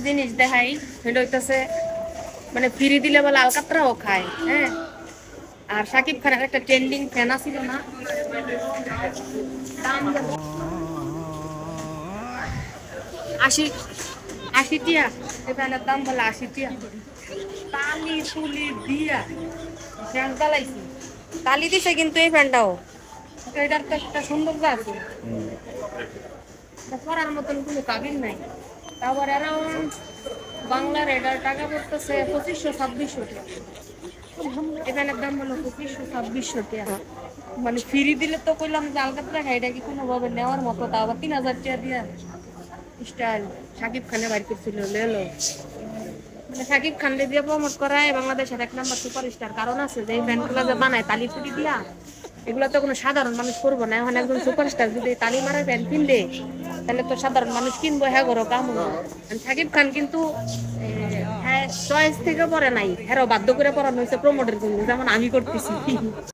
জিনিস দেখাই, সেটা হইতেছে মানে ফ্রি দিলে বলে আলকাতরাও খায়, হ্যাঁ। আর শাকিব খানের একটা ট্রেন্ডিং ফ্যান আছিল না, দাম বলে 80, 80 টিয়া। এই ফ্যানের দাম বলে 80 টিয়া। তালি তুলি দিয়া ফ্যান চালাইছি, তালি দিছে কিন্তু এই ফ্যানটাও, এটার তো একটা সৌন্দর্য আছে, পরার মতন কোনো কাবিল নাই। তারপর অ্যারাউন্ড বাংলার এটার টাকা পড়তেছে 2500-2600 টাকা। এখানের দাম হলো 2500-2600 টাকা। মানে ফ্রি দিলে তো কইলাম যে আলকাতরা খাই, এটা কি কোনোভাবে নেওয়ার মতো? তা আবার 3000 টাকা দিয়া স্টাইল শাকিব খানে বাইর করছিল লেলো। মানে শাকিব খানকে দিয়ে প্রমোট করায় বাংলাদেশের 1 নম্বর সুপারস্টার। কারণ আছে যে এই ব্যান্ডগুলো যে বানায় তালি ফুটি দিয়া, এগুলো তো কোনো সাধারণ মানুষ করবো না। এখন একজন সুপারস্টার যদি তালি মারা প্যান্ট কিনবে, তাহলে তো সাধারণ মানুষ কিনবো, হ্যাঁ করো কাম হলো। শাকিব খান কিন্তু হ্যাঁ চয়েস থেকে পরে নাই, হ্যাঁ বাধ্য করে পড়ানো হয়েছে প্রমোটের জন্য, যেমন আমি করতেছি।